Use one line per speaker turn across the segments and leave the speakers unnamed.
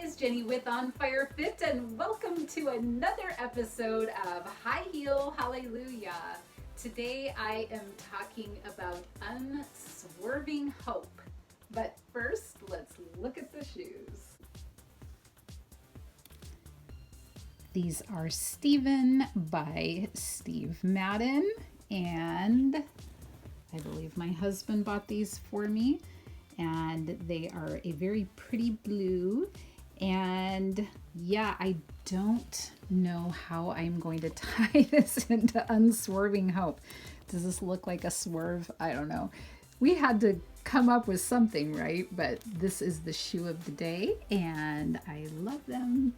guys, Jenny with On Fire Fit, and welcome to another episode of High Heel Hallelujah. Today I am talking about unswerving hope. But first, let's look at the shoes. These are Steven by Steve Madden, and I believe my husband bought these for me. And they are a very pretty blue. And yeah, I don't know how I'm going to tie this into unswerving hope. Does this look like a swerve? I don't know. We had to come up with something, right? But this is the shoe of the day, and I love them.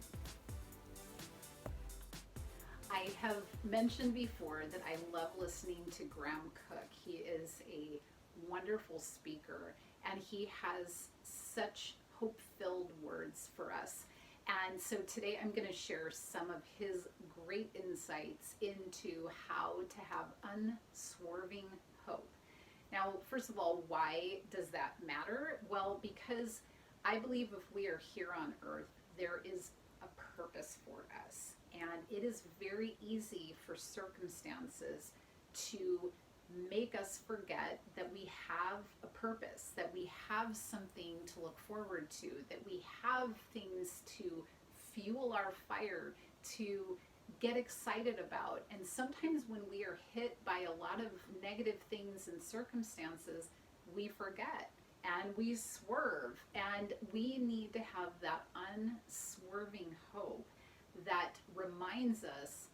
I have mentioned before that I love listening to Graham Cook. He is a wonderful speaker, and he has such hope-filled words for us. And so today I'm going to share some of his great insights into how to have unswerving hope. Now, first of all, why does that matter? Well, because I believe if we are here on earth, there is a purpose for us. And it is very easy for circumstances to make us forget that we have a purpose, that we have something to look forward to, that we have things to fuel our fire, to get excited about. And sometimes when we are hit by a lot of negative things and circumstances, we forget and we swerve, and we need to have that unswerving hope that reminds us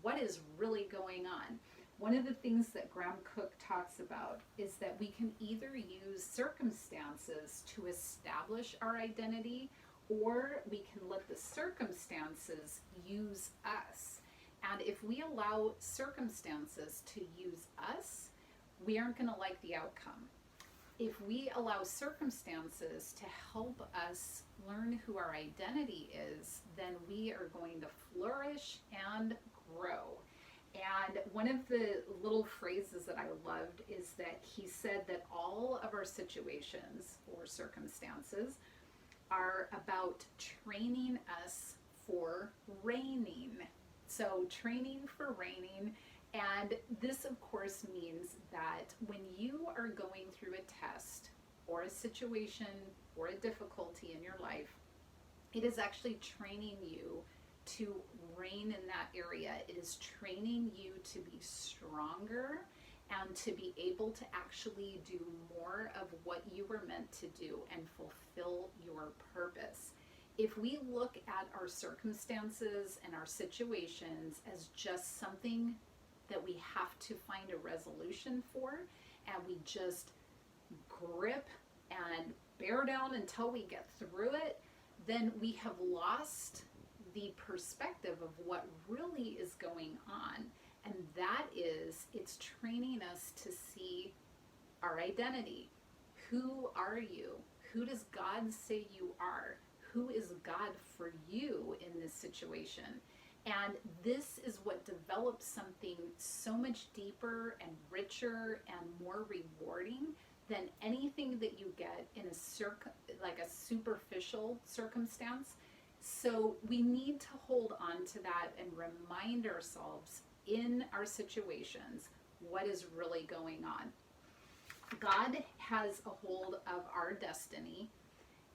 what is really going on. One of the things that Graham Cook talks about is that we can either use circumstances to establish our identity, or we can let the circumstances use us. And if we allow circumstances to use us, we aren't going to like the outcome. If we allow circumstances to help us learn who our identity is, then we are going to flourish and grow. And one of the little phrases that I loved is that he said that all of our situations or circumstances are about training us for reigning. So training for reigning. And this, of course, means that when you are going through a test or a situation or a difficulty in your life, it is actually training you to reign in that area. It is training you to be stronger and to be able to actually do more of what you were meant to do and fulfill your purpose. If we look at our circumstances and our situations as just something that we have to find a resolution for, and we just grip and bear down until we get through it, then we have lost the perspective of what really is going on. And that is, it's training us to see our identity. Who are you? Who does God say you are? Who is God for you in this situation? And this is what develops something so much deeper and richer and more rewarding than anything that you get in like a superficial circumstance. So we need to hold on to that and remind ourselves in our situations what is really going on. God has a hold of our destiny,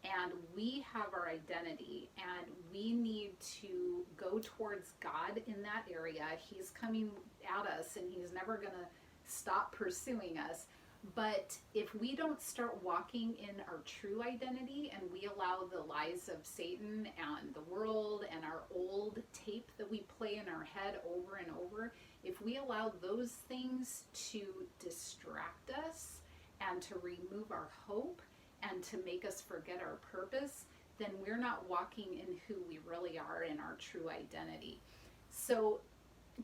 and we have our identity, and we need to go towards God in that area. He's coming at us, and he's never going to stop pursuing us. But if we don't start walking in our true identity, and we allow the lies of Satan and the world and our old tape that we play in our head over and over, if we allow those things to distract us and to remove our hope and to make us forget our purpose, then we're not walking in who we really are in our true identity. So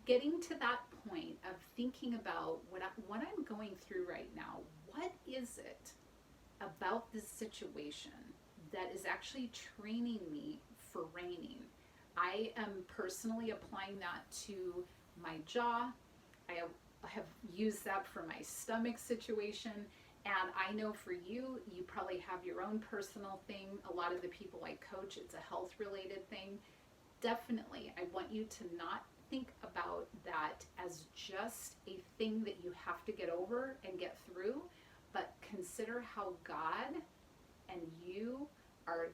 getting to that point of thinking about what I'm going through right now, what is it about this situation that is actually training me for reigning? I am personally applying that to my jaw. I have used that for my stomach situation, And I know for you, you probably have your own personal thing. A lot of the people I coach, it's a health related thing. Definitely, I want you to not think about that as just a thing that you have to get over and get through, but consider how God and you are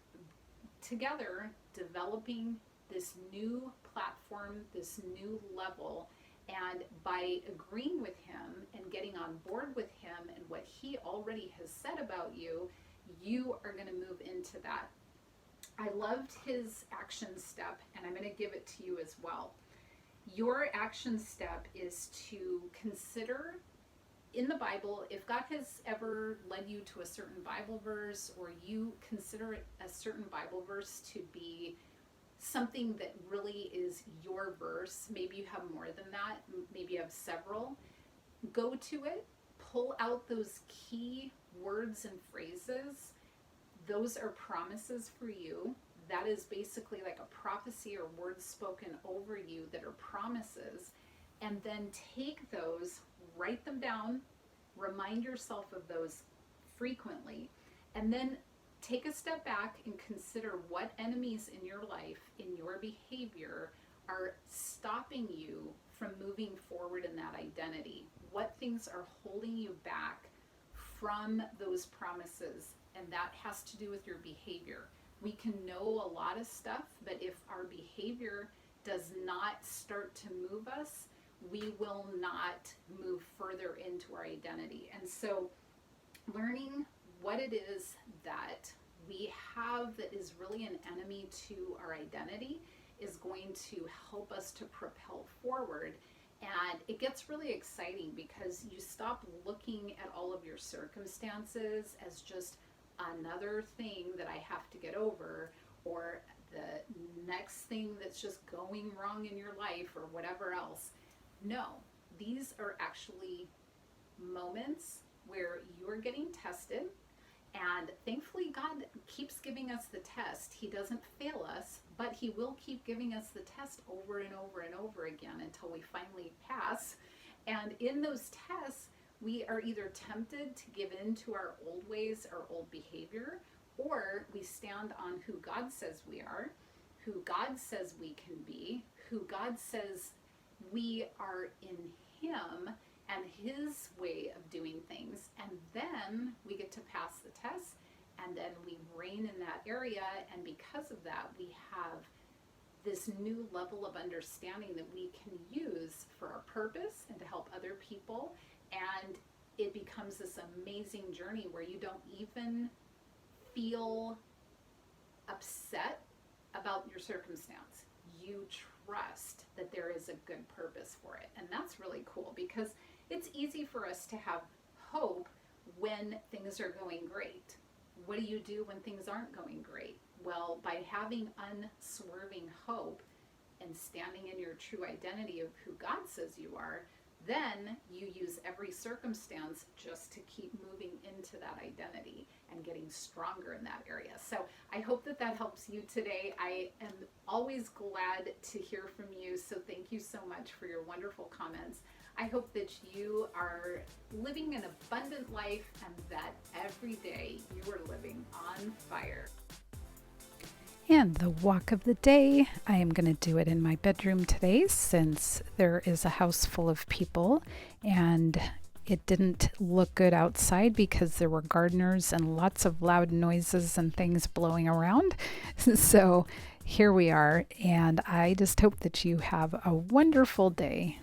together developing this new platform, this new level. And by agreeing with him and getting on board with him and what he already has said about you, you are going to move into that. I loved his action step, and I'm going to give it to you as well. Your action step is to consider in the Bible, if God has ever led you to a certain Bible verse, or you consider a certain Bible verse to be something that really is your verse, maybe you have more than that, maybe you have several, go to it, pull out those key words and phrases. Those are promises for you. That is basically like a prophecy or words spoken over you that are promises. And then take those, write them down, remind yourself of those frequently, and then take a step back and consider what enemies in your life, in your behavior, are stopping you from moving forward in that identity. What things are holding you back from those promises? And that has to do with your behavior. We can know a lot of stuff, but if our behavior does not start to move us, we will not move further into our identity. And so learning what it is that we have that is really an enemy to our identity is going to help us to propel forward. And it gets really exciting because you stop looking at all of your circumstances as just another thing that I have to get over, or the next thing that's just going wrong in your life, or whatever else. No, these are actually moments where you're getting tested. And thankfully, God keeps giving us the test. He doesn't fail us, but he will keep giving us the test over and over and over again until we finally pass. And in those tests, we are either tempted to give in to our old ways, our old behavior, or we stand on who God says we are, who God says we can be, who God says we are in him and his way of doing things. And then we get to pass the test, and then we reign in that area. And because of that, we have this new level of understanding that we can use for our purpose and to help other people. And it becomes this amazing journey where you don't even feel upset about your circumstance. You trust that there is a good purpose for it. And that's really cool, because it's easy for us to have hope when things are going great. What do you do when things aren't going great? Well, by having unswerving hope and standing in your true identity of who God says you are, then you use every circumstance just to keep moving into that identity and getting stronger in that area. So I hope that that helps you today. I am always glad to hear from you. So thank you so much for your wonderful comments. I hope that you are living an abundant life and that every day you are living on fire.
And the walk of the day, I am going to do it in my bedroom today since there is a house full of people and it didn't look good outside because there were gardeners and lots of loud noises and things blowing around. So here we are, and I just hope that you have a wonderful day.